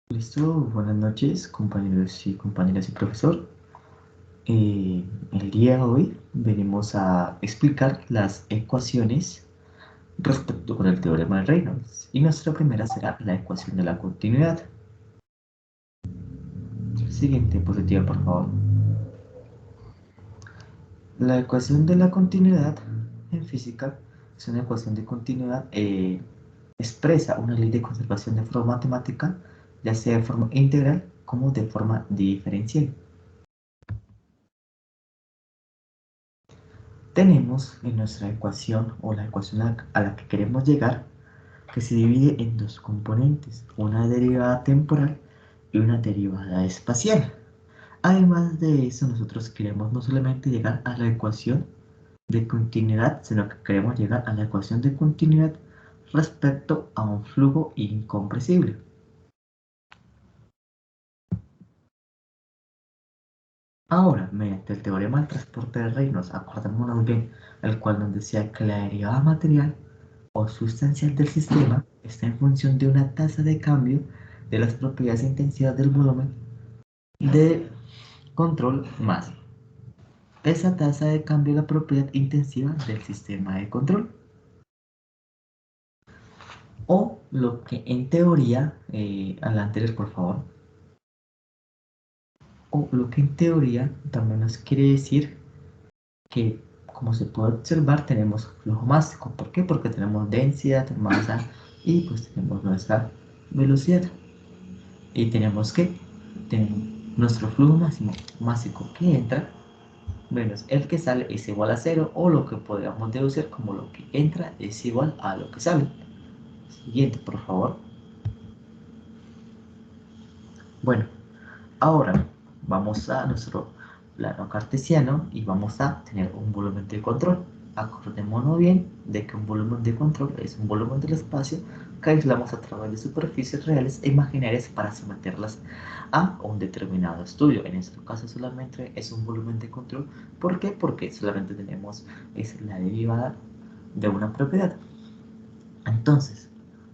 Listo, buenas noches compañeros y compañeras y profesor. El día de hoy venimos a explicar las ecuaciones respecto con el teorema de Reynolds y nuestra primera será la ecuación de la continuidad. Siguiente diapositiva, por favor. La ecuación de la continuidad en física es una ecuación de continuidad expresa una ley de conservación de forma matemática, ya sea de forma integral como de forma diferencial. Tenemos en nuestra ecuación o la ecuación a la que queremos llegar que se divide en dos componentes, una derivada temporal y una derivada espacial. Además de eso, nosotros queremos no solamente llegar a la ecuación de continuidad, sino que queremos llegar a la ecuación de continuidad respecto a un flujo incompresible. Ahora, mediante el teorema del transporte de Reynolds, acordémonos bien, el cual nos decía que la derivada material o sustancial del sistema está en función de una tasa de cambio de las propiedades e intensidad del volumen de control más esa tasa de cambio de la propiedad intensiva del sistema de control. O lo que en teoría, a la anterior por favor, o lo que en teoría también nos quiere decir que, como se puede observar, tenemos flujo másico. ¿Por qué? Porque tenemos densidad, masa y pues tenemos nuestra velocidad. Y tenemos que tener nuestro flujo másico que entra menos el que sale es igual a cero, o lo que podríamos deducir como lo que entra es igual a lo que sale. Siguiente, por favor. Bueno, ahora vamos a nuestro plano cartesiano y vamos a tener un volumen de control. Acordémonos bien de que un volumen de control es un volumen del espacio que aislamos a través de superficies reales e imaginarias para someterlas a un determinado estudio. En este caso solamente es un volumen de control. ¿Por qué? Porque solamente tenemos la derivada de una propiedad. Entonces,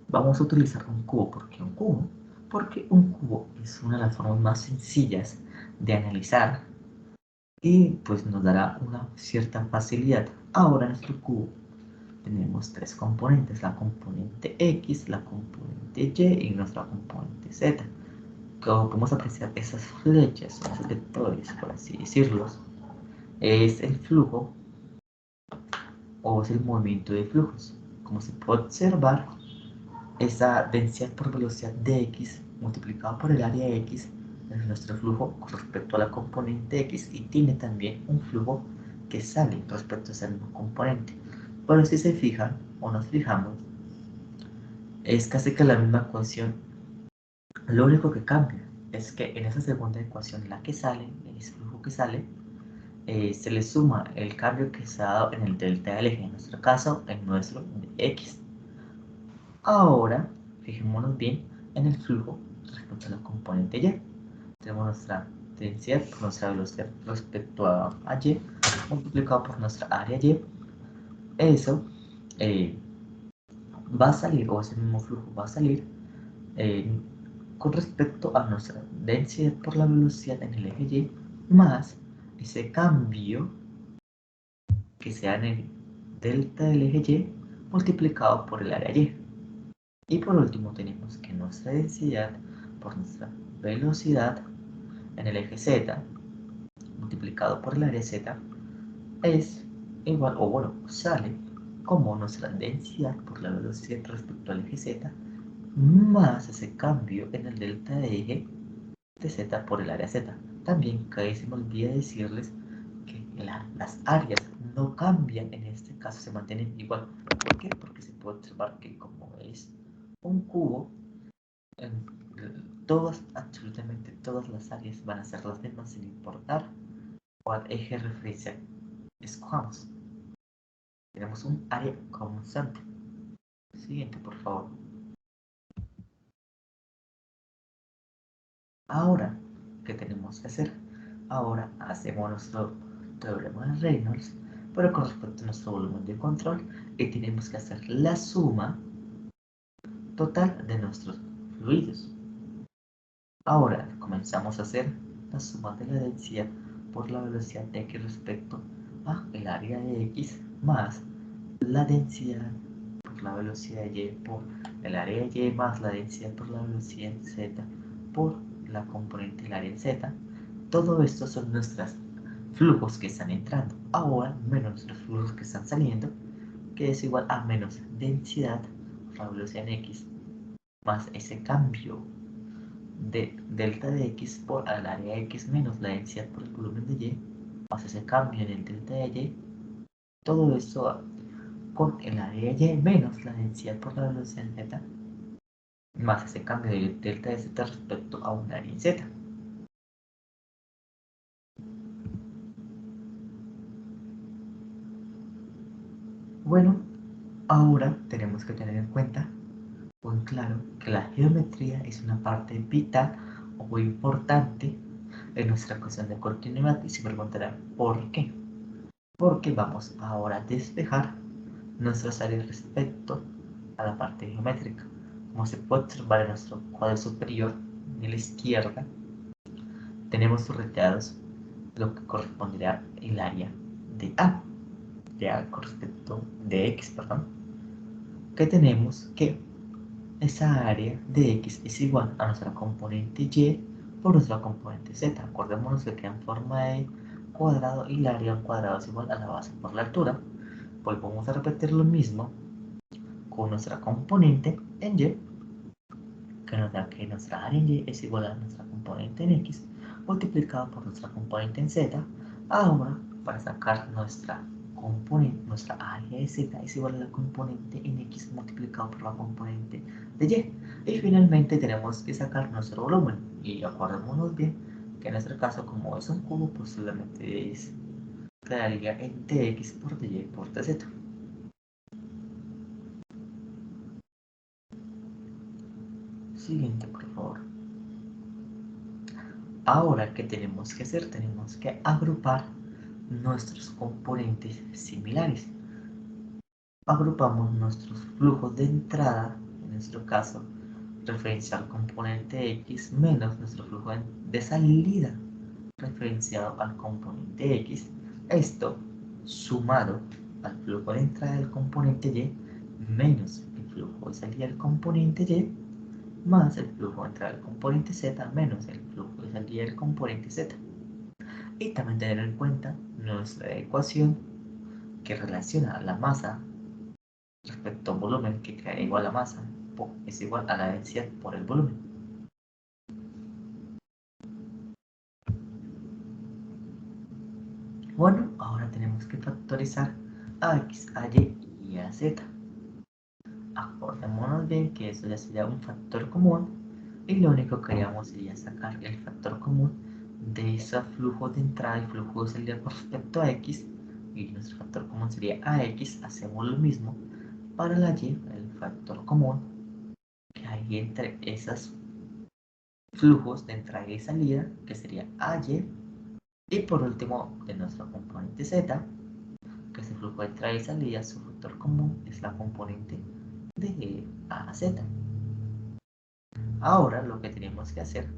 vamos a utilizar un cubo. ¿Por qué un cubo? Porque un cubo es una de las formas más sencillas de analizar y pues nos dará una cierta facilidad. Ahora en nuestro cubo tenemos tres componentes, la componente X, la componente Y y nuestra componente Z. Como podemos apreciar, esas flechas, esos vectores, por así decirlos, es el flujo o es el movimiento de flujos. Como se puede observar, esa densidad por velocidad de X multiplicado por el área X es nuestro flujo con respecto a la componente X y tiene también un flujo que sale respecto a ese mismo componente. Pero si se fijan o nos fijamos, es casi que la misma ecuación. Lo único que cambia es que en esa segunda ecuación, la que sale, ese flujo que sale, se le suma el cambio que se ha dado en el delta del eje, en nuestro caso, en nuestro X. Ahora, fijémonos bien en el flujo respecto a la componente Y. Tenemos nuestra densidad por nuestra velocidad respecto a Y multiplicado por nuestra área Y. Eso va a salir, o ese mismo flujo va a salir eh, con respecto a nuestra densidad por la velocidad en el eje Y más ese cambio que sea en el delta del eje Y multiplicado por el área Y. Y por último tenemos que nuestra densidad por nuestra velocidad en el eje Z multiplicado por el área Z es igual, o bueno, sale como nuestra densidad por la velocidad respecto al eje Z más ese cambio en el delta de eje de Z por el área Z. También que se me olvida decirles que las áreas no cambian, en este caso se mantienen igual. ¿Por qué? Porque se puede observar que como es un cubo, en todas, absolutamente todas las áreas van a ser las mismas sin importar cuál eje de referencia escojamos. Tenemos un área constante. Siguiente, por favor. Ahora, ¿qué tenemos que hacer? Ahora hacemos nuestro teorema de Reynolds, pero con respecto a nuestro volumen de control, y tenemos que hacer la suma total de nuestros fluidos. Ahora comenzamos a hacer la suma de la densidad por la velocidad de x respecto a el área de x más la densidad por la velocidad de y por el área de y más la densidad por la velocidad z por la componente del área de z. Todo esto son nuestros flujos que están entrando ahora menos los flujos que están saliendo, que es igual a menos densidad por la velocidad en x más ese cambio de delta de x por el área de x menos la densidad por el volumen de y más ese cambio en el delta de y. Todo esto con el área de y menos la densidad por la velocidad en z más ese cambio de delta de z respecto a un área en z. Bueno, ahora tenemos que tener en cuenta muy claro que la geometría es una parte vital o muy importante en nuestra ecuación de continuidad y se preguntarán ¿por qué? Porque vamos ahora a despejar nuestras áreas respecto a la parte geométrica. Como se puede observar en nuestro cuadro superior de la izquierda, tenemos subrayados lo que corresponderá el área de A, con respecto de X, perdón, que tenemos que esa área de X es igual a nuestra componente Y por nuestra componente Z. Acordémonos que queda en forma de cuadrado y el área al cuadrado es igual a la base por la altura. Pues vamos a repetir lo mismo con nuestra componente en Y, que nos da que nuestra área en Y es igual a nuestra componente en X multiplicado por nuestra componente en Z. Ahora, para sacar nuestra componente, nuestra área de Z es igual a la componente en X multiplicado por la componente de Y. Y finalmente tenemos que sacar nuestro volumen. Y acordémonos bien que en nuestro caso, como es un cubo, pues solamente quedaría en dx por dy por dz. Siguiente, por favor. Ahora, ¿qué tenemos que hacer? Tenemos que agrupar nuestros componentes similares. Agrupamos nuestros flujos de entrada, en nuestro caso, referencial al componente X menos nuestro flujo de salida referenciado al componente X. Esto sumado al flujo de entrada del componente Y menos el flujo de salida del componente Y más el flujo de entrada del componente Z menos el flujo de salida del componente Z. Y también tener en cuenta nuestra ecuación que relaciona la masa respecto a un volumen que queda igual a masa es igual a la densidad por el volumen. Bueno, ahora tenemos que factorizar a x, a y y a z. Acordémonos bien que eso ya sería un factor común y lo único que haríamos sería sacar el factor común de ese flujo de entrada y flujo de salida con respecto a x, y nuestro factor común sería ax. Hacemos lo mismo para la y, el factor común que hay entre esos flujos de entrada y salida, que sería ay, y por último de nuestro componente z, que es el flujo de entrada y salida. Su factor común es la componente de a a z. Ahora lo que tenemos que hacer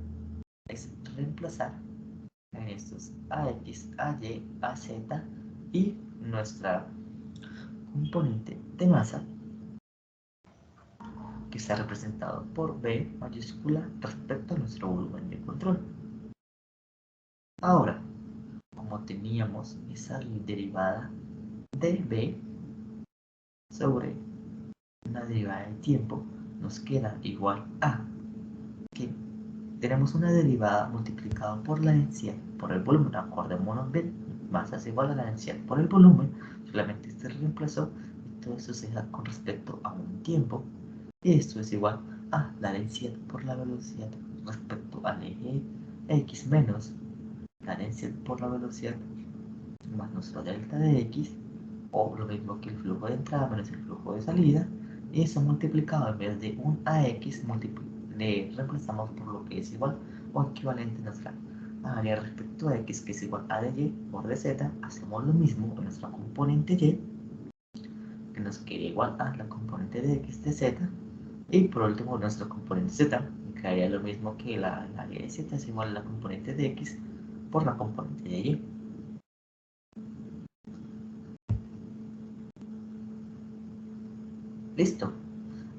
es reemplazar en estos ax, ay, az y nuestra componente de masa, que está representado por B mayúscula respecto a nuestro volumen de control. Ahora, como teníamos esa derivada de B sobre una derivada de tiempo, nos queda igual a que tenemos una derivada multiplicada por la densidad por el volumen. Acordémonos bien, masa es igual a la densidad por el volumen, solamente este reemplazó y todo esto se da con respecto a un tiempo, y esto es igual a la densidad por la velocidad respecto al eje x menos la densidad por la velocidad más nuestro delta de x, o lo mismo que el flujo de entrada menos el flujo de salida, y eso multiplicado en vez de un ax le reemplazamos por lo que es igual o equivalente a nuestra área respecto a x, que es igual a de y por dz. Hacemos lo mismo con nuestra componente y, que nos queda igual a la componente de x de z, y por último nuestro componente z, quedaría lo mismo que la área de z es igual a la componente de x por la componente de y. Listo.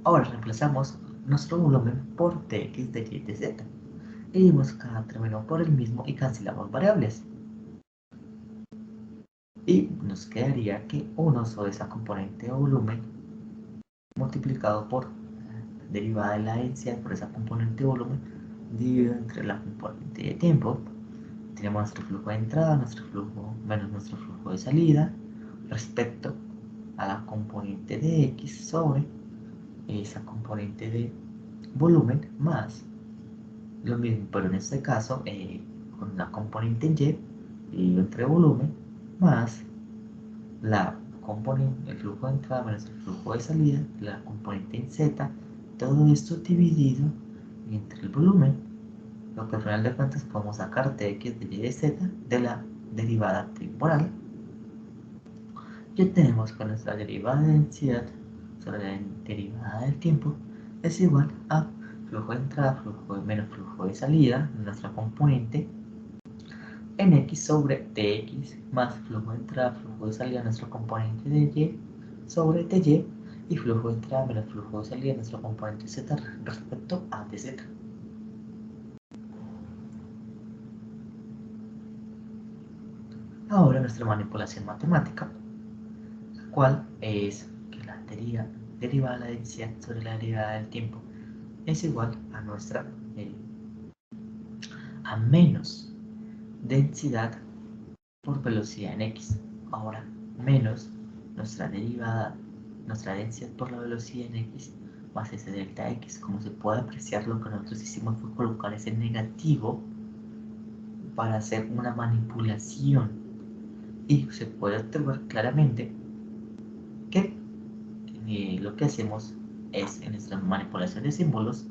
Ahora reemplazamos nuestro volumen por dx de y de z. Y dimos cada término por el mismo y cancelamos variables. Y nos quedaría que 1 sobre esa componente de volumen multiplicado por derivada de la densidad por esa componente de volumen dividido entre la componente de tiempo. Tenemos nuestro flujo de entrada, nuestro flujo menos nuestro flujo de salida respecto a la componente de x sobre esa componente de volumen más lo mismo, pero en este caso con la componente y dividido entre volumen más la componente, el flujo de entrada menos el flujo de salida, la componente en z, todo esto dividido entre el volumen, lo que al final de cuentas podemos sacar de x de y de z de la derivada temporal. Ya tenemos que nuestra derivada de densidad sobre la derivada del tiempo es igual a flujo de entrada menos flujo de salida de nuestra componente en x sobre dx más flujo de entrada, flujo de salida de nuestro componente de y sobre dy y flujo de entrada menos flujo de salida de nuestro componente z respecto a dz. Ahora nuestra manipulación matemática, la cual es que la derivada de la densidad sobre la derivada del tiempo es igual a nuestra a menos densidad por velocidad en x. Ahora, menos nuestra derivada, nuestra densidad por la velocidad en x más ese delta x. Como se puede apreciar, lo que nosotros hicimos fue colocar ese negativo para hacer una manipulación. Y se puede observar claramente que lo que hacemos es en nuestra manipulación de símbolos,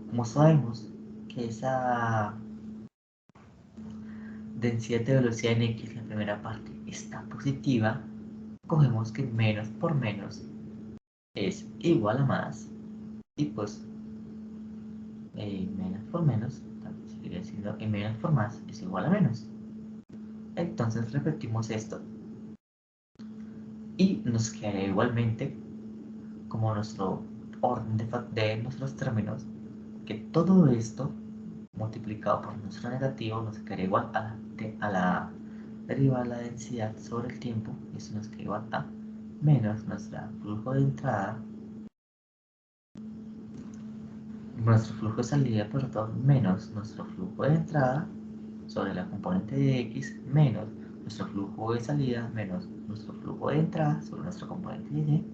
como sabemos que esa densidad de velocidad en x, la primera parte, está positiva, cogemos que menos por menos es igual a más y pues menos por menos también seguiría siendo que menos por más es igual a menos. Entonces repetimos esto y nos quedaría igualmente como nuestro orden de nuestros términos, que todo esto multiplicado por nuestro negativo nos quedaría igual a la derivada de la densidad sobre el tiempo, y eso nos queda igual a menos nuestro flujo de entrada, nuestro flujo de salida, perdón, menos nuestro flujo de entrada sobre la componente de x menos nuestro flujo de salida menos nuestro flujo de entrada sobre nuestra componente de y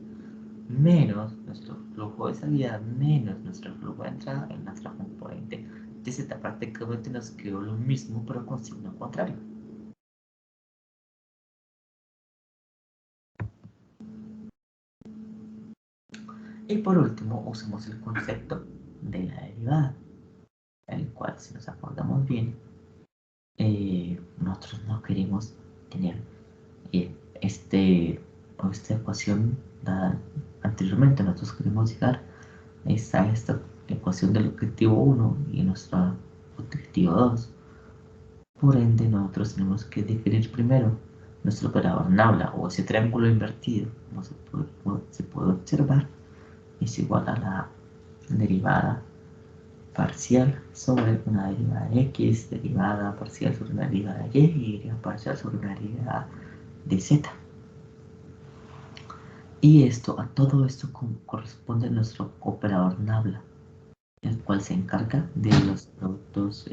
menos nuestro flujo de salida menos nuestro flujo de entrada en nuestra componente de z. Prácticamente nos quedó lo mismo pero con signo contrario. Y por último usamos el concepto de la derivada, el cual, si nos acordamos bien, nosotros no queremos tener esta ecuación dada anteriormente. Nosotros queremos llegar a esta ecuación del objetivo 1 y nuestro objetivo 2. Por ende, nosotros tenemos que definir primero nuestro operador nabla o ese triángulo invertido, como se puede observar, es igual a la derivada parcial sobre una derivada de x, derivada parcial sobre una derivada de y derivada parcial sobre una derivada de z. Y a todo esto corresponde nuestro operador nabla, el cual se encarga de los productos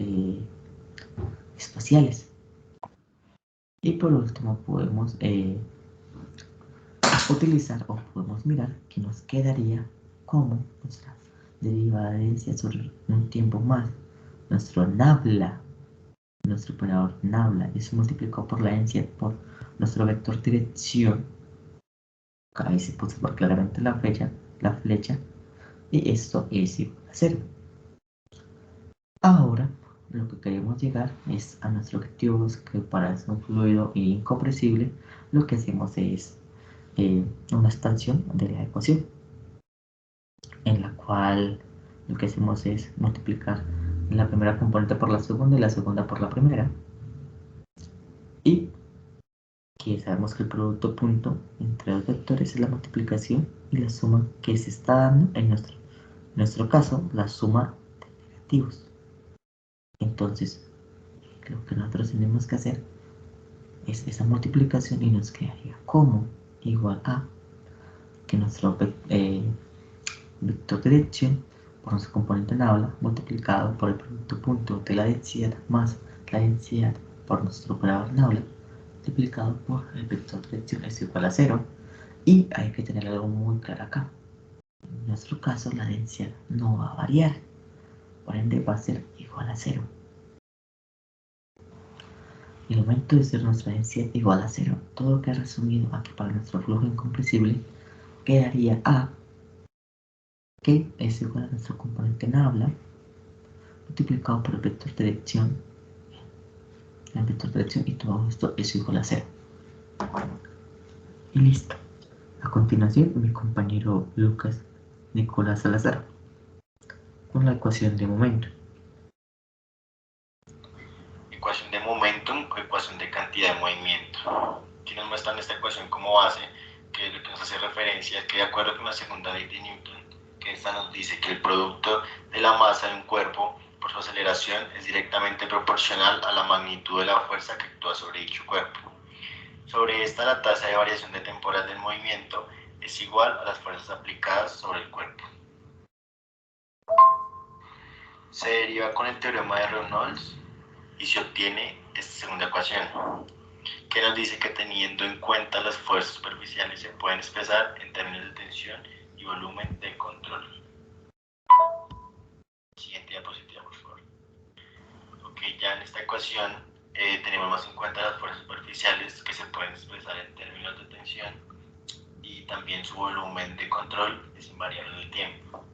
espaciales. Y por último podemos utilizar o podemos mirar que nos quedaría como nuestra derivada de densidad sobre un tiempo más nuestro nabla, nuestro operador nabla, y se multiplicó por la densidad por nuestro vector dirección. Ahí se puede observar claramente la flecha, y esto es igual a 0. Ahora lo que queremos llegar es a nuestro objetivo, que para ser un fluido incompresible lo que hacemos es una expansión de la ecuación, en la cual lo que hacemos es multiplicar la primera componente por la segunda y la segunda por la primera. Y que sabemos que el producto punto entre dos vectores es la multiplicación y la suma que se está dando en nuestro caso, la suma de negativos. Entonces, lo que nosotros tenemos que hacer es esa multiplicación y nos quedaría como igual a que nuestro vector de dirección por nuestro componente en aula multiplicado por el producto punto de la densidad más la densidad por nuestro operador en aula multiplicado por el vector de dirección es igual a 0. Y hay que tener algo muy claro acá. En nuestro caso la densidad no va a variar, por ende va a ser igual a 0. Y el momento de ser nuestra densidad igual a 0, todo lo que ha resumido aquí para nuestro flujo incompresible quedaría a que es igual a nuestro componente en habla multiplicado por el vector de dirección, y todo esto es igual a 0. Y listo. A continuación, mi compañero Lucas Nicolás Salazar con la ecuación de momento. Ecuación de momentum o ecuación de cantidad de movimiento. Aquí nos muestran esta ecuación como base, que es lo que nos hace referencia que de acuerdo con la segunda ley de Newton, que esta nos dice que el producto de la masa de un cuerpo por su aceleración es directamente proporcional a la magnitud de la fuerza que actúa sobre dicho cuerpo. Sobre esta, la tasa de variación de temporal del movimiento es igual a las fuerzas aplicadas sobre el cuerpo. Se deriva con el teorema de Reynolds y se obtiene esta segunda ecuación, que nos dice que teniendo en cuenta las fuerzas superficiales se pueden expresar en términos de tensión y volumen de control. Siguiente diapositiva, por favor. Ok, ya en esta ecuación tenemos más en cuenta las fuerzas superficiales que se pueden expresar en términos de tensión y también su volumen de control es invariable en el tiempo.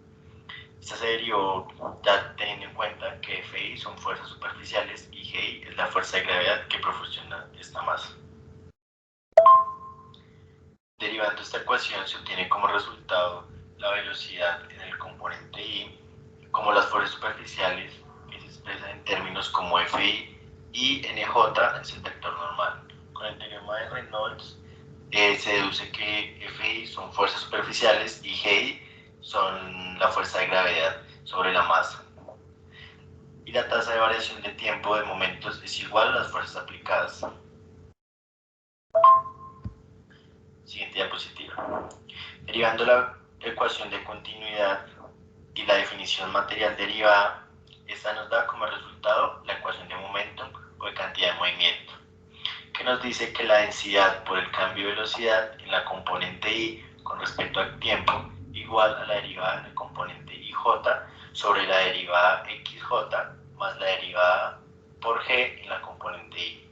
Esta se derivó ya teniendo en cuenta que Fi son fuerzas superficiales y G es la fuerza de gravedad que proporciona esta masa. Derivando esta ecuación se obtiene como resultado la velocidad en el componente I, como las fuerzas superficiales que se expresan en términos como Fi y NJ es el vector normal. Con el teorema de Reynolds se deduce que Fi son fuerzas superficiales y G son la fuerza de gravedad sobre la masa. Y la tasa de variación de tiempo de momentos es igual a las fuerzas aplicadas. Siguiente diapositiva. Derivando la ecuación de continuidad y la definición material derivada, esta nos da como resultado la ecuación de momentum o de cantidad de movimiento, que nos dice que la densidad por el cambio de velocidad en la componente I con respecto al tiempo igual a la derivada en el componente IJ sobre la derivada XJ más la derivada por G en la componente I.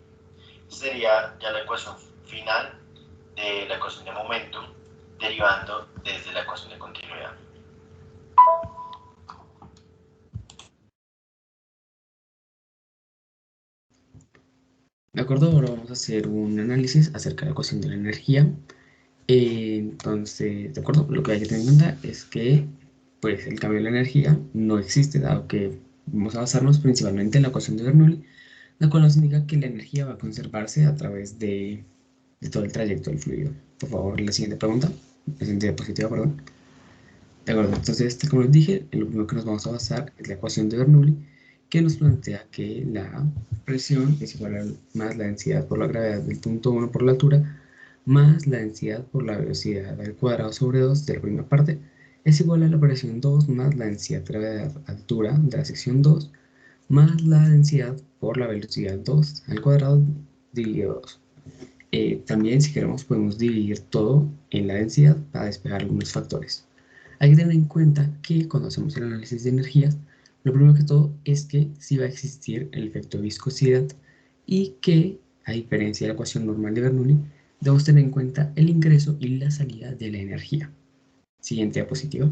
Esta sería ya la ecuación final de la ecuación de momentum derivando desde la ecuación de continuidad. De acuerdo, ahora vamos a hacer un análisis acerca de la ecuación de la energía. Entonces, de acuerdo, lo que hay que tener en cuenta es que pues, el cambio de la energía no existe, dado que vamos a basarnos principalmente en la ecuación de Bernoulli, la cual nos indica que la energía va a conservarse a través de todo el trayecto del fluido. Por favor, la siguiente pregunta, la siguiente diapositiva, perdón. De acuerdo, entonces, como les dije, en lo primero que nos vamos a basar es la ecuación de Bernoulli, que nos plantea que la presión es igual a más la densidad por la gravedad del punto 1 por la altura, más la densidad por la velocidad al cuadrado sobre 2 de la primera parte, es igual a la presión 2 más la densidad de gravedad altura de la sección 2, más la densidad por la velocidad 2 al cuadrado dividido 2. También, si queremos, podemos dividir todo en la densidad para despejar algunos factores. Hay que tener en cuenta que cuando hacemos el análisis de energías, lo primero que todo es que sí va a existir el efecto de viscosidad y que, a diferencia de la ecuación normal de Bernoulli, debemos tener en cuenta el ingreso y la salida de la energía. Siguiente diapositiva.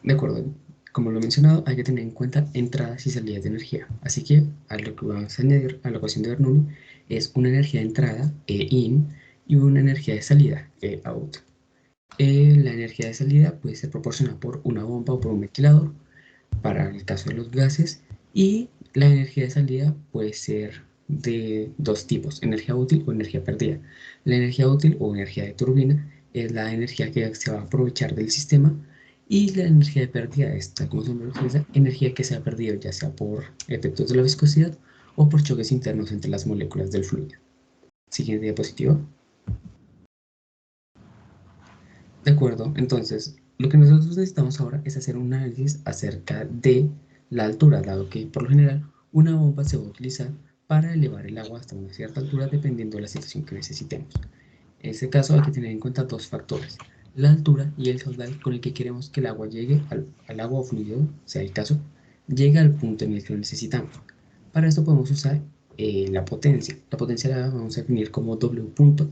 De acuerdo, como lo he mencionado, hay que tener en cuenta entradas y salidas de energía. Así que a lo que vamos a añadir a la ecuación de Bernoulli es una energía de entrada, E in, y una energía de salida, E out. La energía de salida puede ser proporcionada por una bomba o por un ventilador para el caso de los gases, y la energía de salida puede ser de dos tipos: energía útil o energía perdida. La energía útil o energía de turbina es la energía que se va a aprovechar del sistema, y la energía de pérdida es, tal como se llama, energía que se ha perdido ya sea por efectos de la viscosidad o por choques internos entre las moléculas del fluido. Siguiente diapositiva. De acuerdo, entonces lo que nosotros necesitamos ahora es hacer un análisis acerca de la altura, dado que por lo general una bomba se va a utilizar para elevar el agua hasta una cierta altura dependiendo de la situación que necesitemos. En este caso hay que tener en cuenta dos factores: la altura y el caudal con el que queremos que el agua llegue al agua o fluido, sea el caso, llegue al punto en el que lo necesitamos. Para esto podemos usar la potencia. La potencia la vamos a definir como W punto,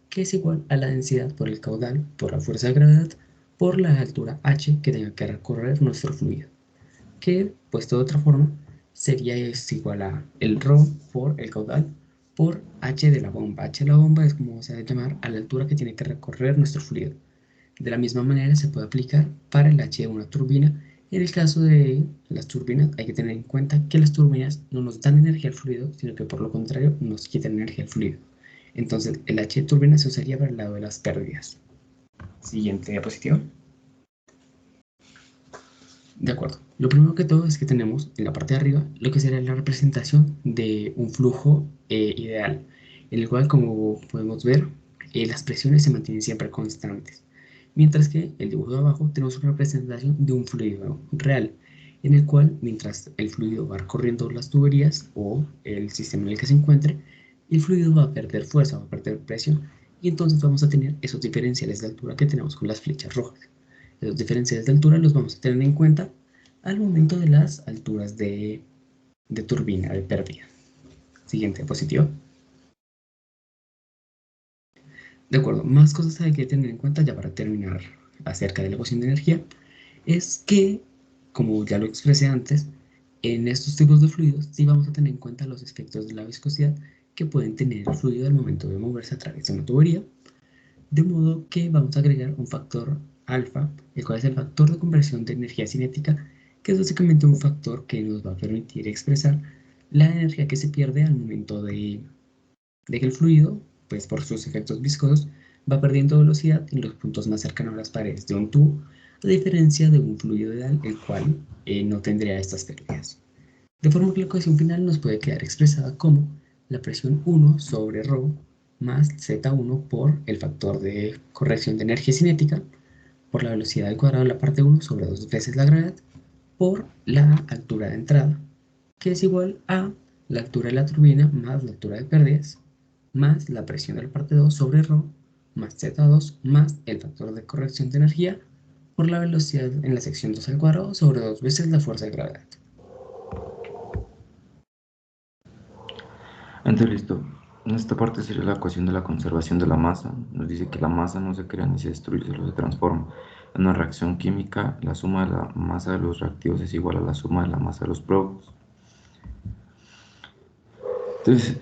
que es igual a la densidad por el caudal, por la fuerza de gravedad, por la altura h que tenga que recorrer nuestro fluido, que puesto de otra forma sería igual a el ρ por el caudal por h de la bomba. H de la bomba es como se debe llamar a la altura que tiene que recorrer nuestro fluido. De la misma manera se puede aplicar para el h de una turbina. En el caso de las turbinas hay que tener en cuenta que las turbinas no nos dan energía al fluido, sino que por lo contrario nos quitan energía al fluido. Entonces el h de turbina se usaría para el lado de las pérdidas. Siguiente diapositiva. De acuerdo. Lo primero que todo es que tenemos en la parte de arriba lo que sería la representación de un flujo ideal, en el cual, como podemos ver, las presiones se mantienen siempre constantes. Mientras que el dibujo de abajo tenemos una representación de un fluido real, en el cual, mientras el fluido va recorriendo las tuberías o el sistema en el que se encuentre, el fluido va a perder fuerza, va a perder presión, y entonces vamos a tener esos diferenciales de altura que tenemos con las flechas rojas. Los diferenciales de altura los vamos a tener en cuenta al momento de las alturas de turbina, de pérdida. Siguiente diapositiva. De acuerdo, más cosas hay que tener en cuenta ya para terminar acerca de la ecuación de energía, es que, como ya lo expresé antes, en estos tipos de fluidos sí vamos a tener en cuenta los efectos de la viscosidad que pueden tener el fluido al momento de moverse a través de una tubería, de modo que vamos a agregar un factor alfa, el cual es el factor de conversión de energía cinética, que es básicamente un factor que nos va a permitir expresar la energía que se pierde al momento de que el fluido, pues por sus efectos viscosos, va perdiendo velocidad en los puntos más cercanos a las paredes de un tubo, a diferencia de un fluido ideal, el cual no tendría estas pérdidas. De forma que la ecuación final nos puede quedar expresada como la presión 1 sobre ρ más Z1 por el factor de corrección de energía cinética por la velocidad al cuadrado de la parte 1 sobre 2 veces la gravedad por la altura de entrada, que es igual a la altura de la turbina más la altura de pérdidas más la presión de la parte 2 sobre ρ más Z2 más el factor de corrección de energía por la velocidad en la sección 2 al cuadrado sobre 2 veces la fuerza de gravedad. Entonces, listo. En esta parte sería la ecuación de la conservación de la masa. Nos dice que la masa no se crea ni se destruye, solo se transforma. En una reacción química, la suma de la masa de los reactivos es igual a la suma de la masa de los productos. Entonces,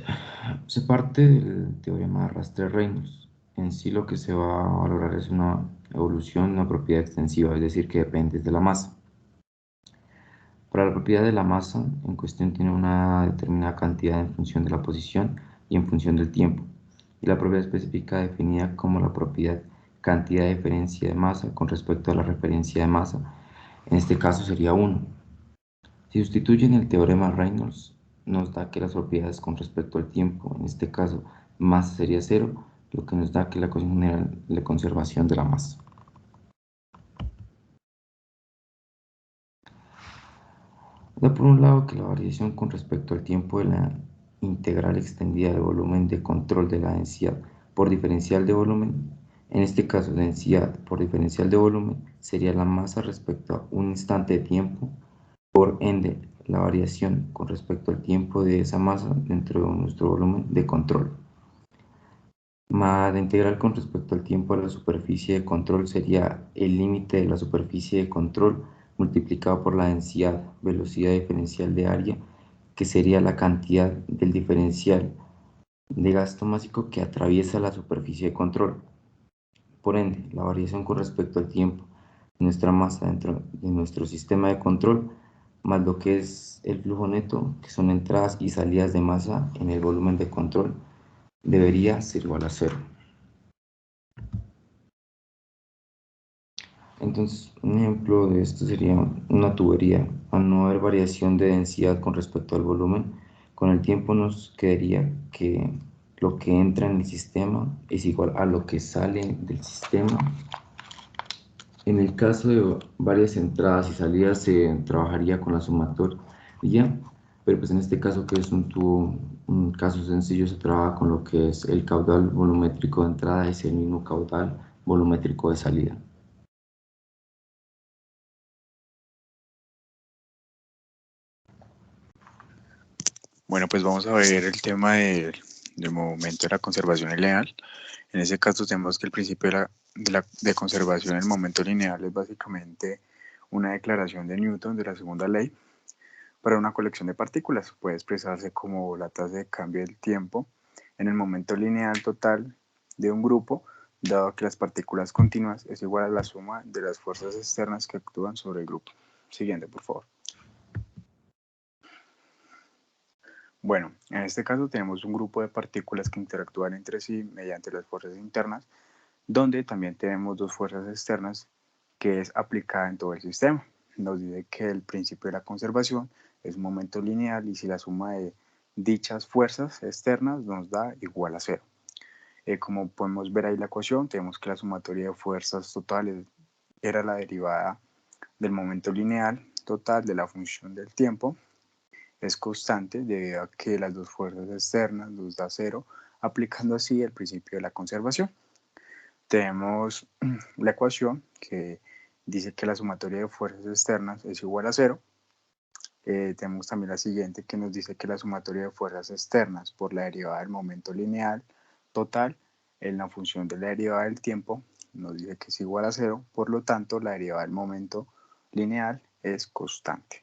se parte del teorema de Arrastre-Reynolds. En sí lo que se va a valorar es una evolución, una propiedad extensiva, es decir, que depende de la masa. Para la propiedad de la masa en cuestión tiene una determinada cantidad en función de la posición y en función del tiempo, y la propiedad específica definida como la propiedad cantidad de diferencia de masa con respecto a la referencia de masa, en este caso sería 1. Si sustituyen el teorema Reynolds, nos da que las propiedades con respecto al tiempo, en este caso masa sería 0, lo que nos da que la ecuación general de conservación de la masa. Da por un lado que la variación con respecto al tiempo de la integral extendida del volumen de control de la densidad por diferencial de volumen, en este caso densidad por diferencial de volumen, sería la masa respecto a un instante de tiempo, por ende la variación con respecto al tiempo de esa masa dentro de nuestro volumen de control. La integral con respecto al tiempo de la superficie de control sería el límite de la superficie de control multiplicado por la densidad, velocidad diferencial de área, que sería la cantidad del diferencial de gasto másico que atraviesa la superficie de control. Por ende, la variación con respecto al tiempo de nuestra masa dentro de nuestro sistema de control, más lo que es el flujo neto, que son entradas y salidas de masa en el volumen de control, debería ser igual a cero. Entonces, un ejemplo de esto sería una tubería. Al no haber variación de densidad con respecto al volumen, con el tiempo nos quedaría que lo que entra en el sistema es igual a lo que sale del sistema. En el caso de varias entradas y salidas se trabajaría con la sumatoria, pero pues en este caso, que es un caso sencillo, se trabaja con lo que es el caudal volumétrico de entrada, es el mismo caudal volumétrico de salida. Bueno, pues vamos a ver el tema del momento de la conservación lineal. En ese caso tenemos que el principio de conservación del momento lineal es básicamente una declaración de Newton de la segunda ley para una colección de partículas. Puede expresarse como la tasa de cambio del tiempo en el momento lineal total de un grupo, dado que las partículas continuas es igual a la suma de las fuerzas externas que actúan sobre el grupo. Siguiente, por favor. Bueno, en este caso tenemos un grupo de partículas que interactúan entre sí mediante las fuerzas internas, donde también tenemos dos fuerzas externas que es aplicada en todo el sistema. Nos dice que el principio de la conservación es un momento lineal y si la suma de dichas fuerzas externas nos da igual a cero. Como podemos ver ahí la ecuación, tenemos que la sumatoria de fuerzas totales era la derivada del momento lineal total de la función del tiempo. Es constante debido a que las dos fuerzas externas nos da cero, aplicando así el principio de la conservación. Tenemos la ecuación que dice que la sumatoria de fuerzas externas es igual a cero. Tenemos también la siguiente que nos dice que la sumatoria de fuerzas externas por la derivada del momento lineal total en la función de la derivada del tiempo nos dice que es igual a cero, por lo tanto la derivada del momento lineal es constante.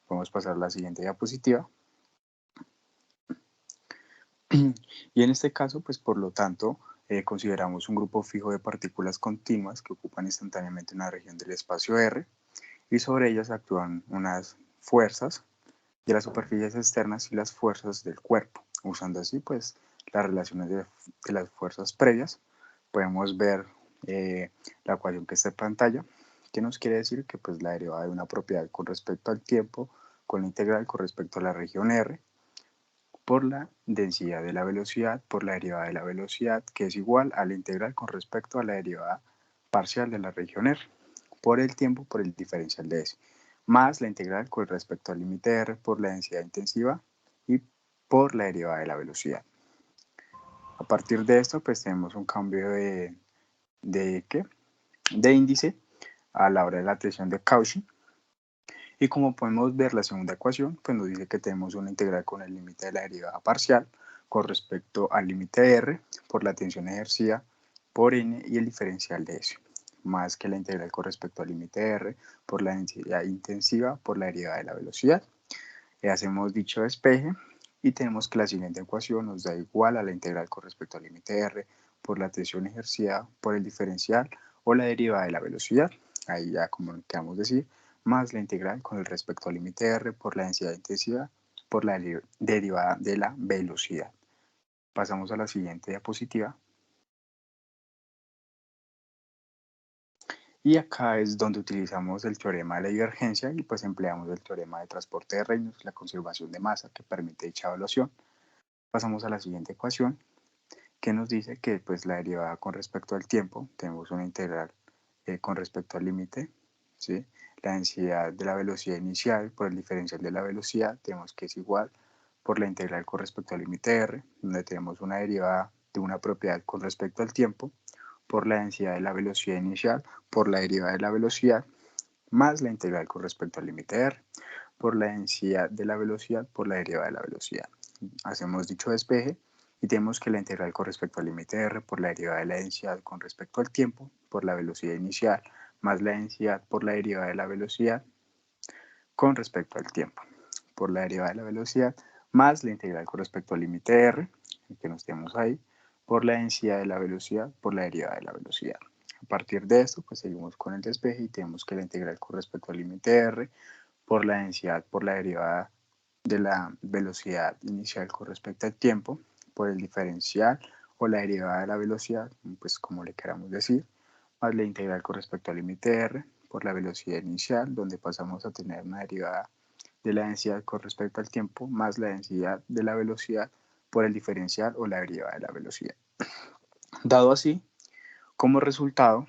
Podemos pasar a la siguiente diapositiva. Y en este caso, pues por lo tanto, consideramos un grupo fijo de partículas continuas que ocupan instantáneamente una región del espacio R y sobre ellas actúan unas fuerzas de las superficies externas y las fuerzas del cuerpo. Usando así pues las relaciones de las fuerzas previas, podemos ver la ecuación que está en pantalla, que nos quiere decir que pues la derivada de una propiedad con respecto al tiempo con la integral con respecto a la región R por la densidad de la velocidad por la derivada de la velocidad, que es igual a la integral con respecto a la derivada parcial de la región R por el tiempo por el diferencial de S, más la integral con respecto al límite R por la densidad intensiva y por la derivada de la velocidad. A partir de esto, pues tenemos un cambio de índice a la hora de la tensión de Cauchy. Y como podemos ver, la segunda ecuación pues nos dice que tenemos una integral con el límite de la derivada parcial con respecto al límite de R por la tensión ejercida por N y el diferencial de S, más que la integral con respecto al límite de R por la densidad intensiva por la derivada de la velocidad. Hacemos dicho despeje y tenemos que la siguiente ecuación nos da igual a la integral con respecto al límite de R por la tensión ejercida por el diferencial o la derivada de la velocidad. Ahí ya como queramos decir, más la integral con el respecto al límite R por la densidad intensiva por la derivada de la velocidad. Pasamos a la siguiente diapositiva. Y acá es donde utilizamos el teorema de la divergencia y pues empleamos el teorema de transporte de Reynolds, la conservación de masa que permite dicha evaluación. Pasamos a la siguiente ecuación que nos dice que pues la derivada con respecto al tiempo, tenemos una integral con respecto al límite, ¿sí? La densidad de la velocidad inicial por el diferencial de la velocidad, tenemos que es igual por la integral con respecto al límite R, donde tenemos una derivada de una propiedad con respecto al tiempo, por la densidad de la velocidad inicial por la derivada de la velocidad, más la integral con respecto al límite R, por la densidad de la velocidad por la derivada de la velocidad. Hacemos dicho despeje y tenemos que la integral con respecto al límite R por la derivada de la densidad con respecto al tiempo por la velocidad inicial más la densidad por la derivada de la velocidad con respecto al tiempo por la derivada de la velocidad más la integral con respecto al límite R, que nos tenemos ahí, por la densidad de la velocidad por la derivada de la velocidad. A partir de esto, pues seguimos con el despeje y tenemos que la integral con respecto al límite R por la densidad por la derivada de la velocidad inicial con respecto al tiempo por el diferencial o la derivada de la velocidad, pues como le queramos decir, más la integral con respecto al límite R por la velocidad inicial, donde pasamos a tener una derivada de la densidad con respecto al tiempo más la densidad de la velocidad por el diferencial o la derivada de la velocidad. Dado así, como resultado,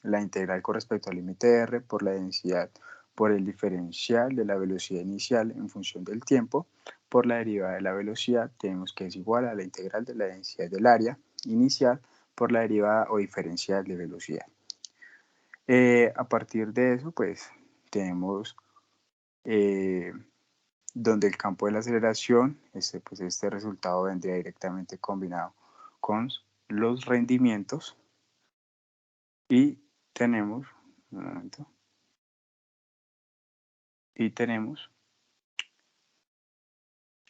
la integral con respecto al límite R por la densidad por el diferencial de la velocidad inicial en función del tiempo por la derivada de la velocidad tenemos que es igual a la integral de la densidad del área inicial por la derivada o diferencial de velocidad. A partir de eso, pues tenemos donde el campo de la aceleración, este resultado vendría directamente combinado con los rendimientos y tenemos, un momento, y tenemos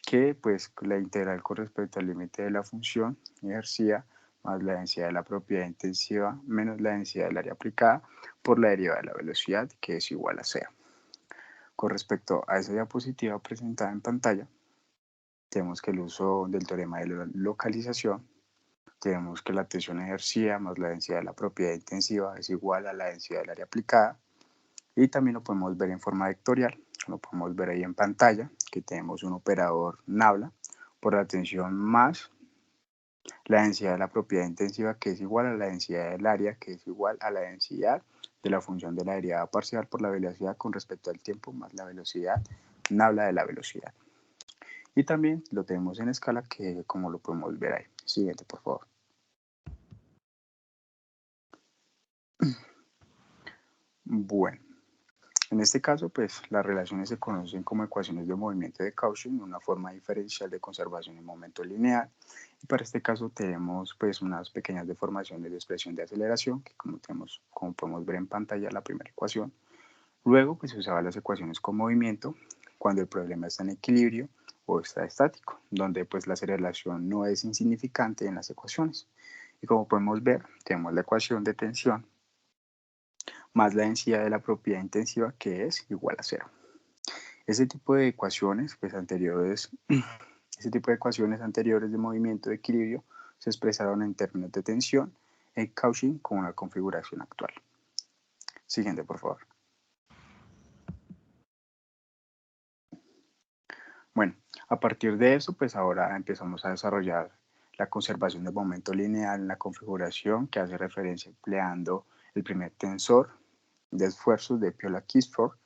que pues la integral con respecto al límite de la función inercia más la densidad de la propiedad intensiva menos la densidad del área aplicada por la derivada de la velocidad que es igual a 0. Con respecto a esa diapositiva presentada en pantalla, tenemos que el uso del teorema de la localización, tenemos que la tensión ejercida más la densidad de la propiedad intensiva es igual a la densidad del área aplicada y también lo podemos ver en forma vectorial, lo podemos ver ahí en pantalla, que tenemos un operador nabla por la tensión más la densidad de la propiedad intensiva que es igual a la densidad del área que es igual a la densidad de la función de la derivada parcial por la velocidad con respecto al tiempo más la velocidad nabla de la velocidad. Y también lo tenemos en escala que como lo podemos ver ahí. Siguiente, por favor. Bueno, en este caso, pues las relaciones se conocen como ecuaciones de movimiento de Cauchy en una forma diferencial de conservación en momento lineal. Y para este caso tenemos pues unas pequeñas deformaciones de expresión de aceleración, que como podemos ver en pantalla la primera ecuación. Luego pues se usaban las ecuaciones con movimiento cuando el problema está en equilibrio o está estático, donde pues la aceleración no es insignificante en las ecuaciones. Y como podemos ver, tenemos la ecuación de tensión más la densidad de la propiedad intensiva que es igual a 0. Ese tipo de ecuaciones anteriores de movimiento de equilibrio se expresaron en términos de tensión en Cauchy con una configuración actual. Siguiente, por favor. Bueno, a partir de eso, pues ahora empezamos a desarrollar la conservación del momento lineal en la configuración que hace referencia empleando el primer tensor de esfuerzos de Piola-Kirchhoff.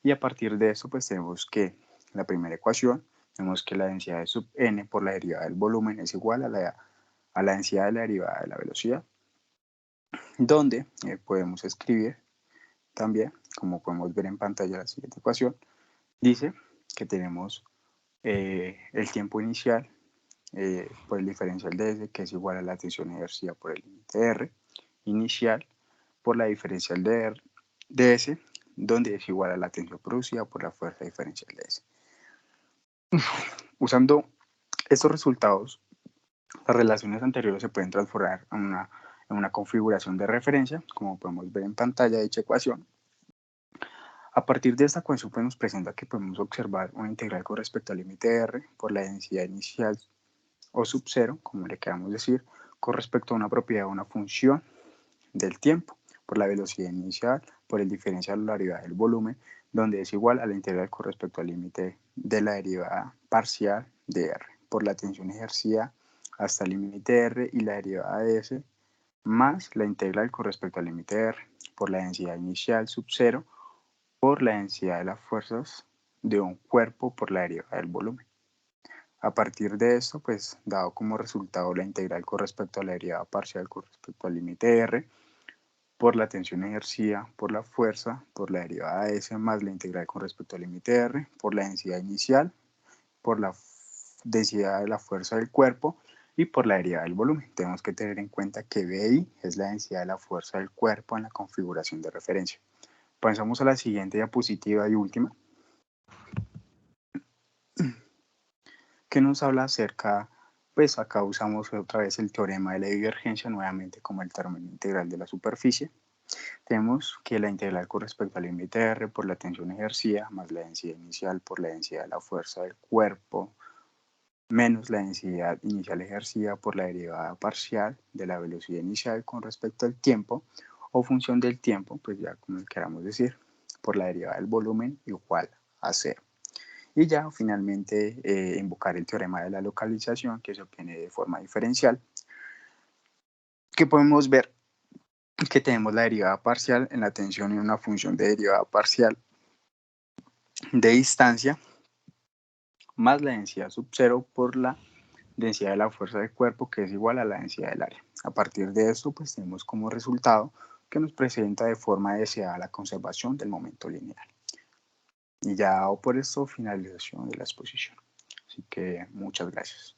Y a partir de eso, pues tenemos que la primera ecuación, tenemos que la densidad de sub n por la derivada del volumen es igual a la densidad de la derivada de la velocidad, donde podemos escribir también, como podemos ver en pantalla la siguiente ecuación, dice que tenemos el tiempo inicial por el diferencial de S, que es igual a la tensión ejercida por el límite R, inicial por la diferencial de S, donde es igual a la tensión producida por la fuerza diferencial de S. Usando estos resultados, las relaciones anteriores se pueden transformar en una configuración de referencia, como podemos ver en pantalla dicha ecuación. A partir de esta ecuación pues nos presenta que podemos observar una integral con respecto al límite R por la densidad inicial o sub 0, como le queramos decir, con respecto a una propiedad o una función del tiempo, por la velocidad inicial, por el diferencial o la derivada del volumen, donde es igual a la integral con respecto al límite de la derivada parcial de R, por la tensión ejercida hasta el límite R y la derivada de S, más la integral con respecto al límite R, por la densidad inicial sub 0, por la densidad de las fuerzas de un cuerpo por la derivada del volumen. A partir de esto, pues dado como resultado la integral con respecto a la derivada parcial con respecto al límite R, por la tensión ejercida, por la fuerza, por la derivada de S más la integral con respecto al límite R, por la densidad inicial, por la densidad de la fuerza del cuerpo y por la derivada del volumen. Tenemos que tener en cuenta que BI es la densidad de la fuerza del cuerpo en la configuración de referencia. Pasamos a la siguiente diapositiva y última, que nos habla acerca pues acá usamos otra vez el teorema de la divergencia, nuevamente como el término integral de la superficie. Tenemos que la integral con respecto al límite R por la tensión ejercida más la densidad inicial por la densidad de la fuerza del cuerpo menos la densidad inicial ejercida por la derivada parcial de la velocidad inicial con respecto al tiempo o función del tiempo, pues ya como queramos decir, por la derivada del volumen igual a 0. Y ya finalmente invocar el teorema de la localización que se obtiene de forma diferencial, que podemos ver que tenemos la derivada parcial en la tensión en una función de derivada parcial de distancia más la densidad sub 0 por la densidad de la fuerza del cuerpo, que es igual a la densidad del área. A partir de esto, pues tenemos como resultado que nos presenta de forma deseada la conservación del momento lineal. Y ya por esto, finalización de la exposición. Así que muchas gracias.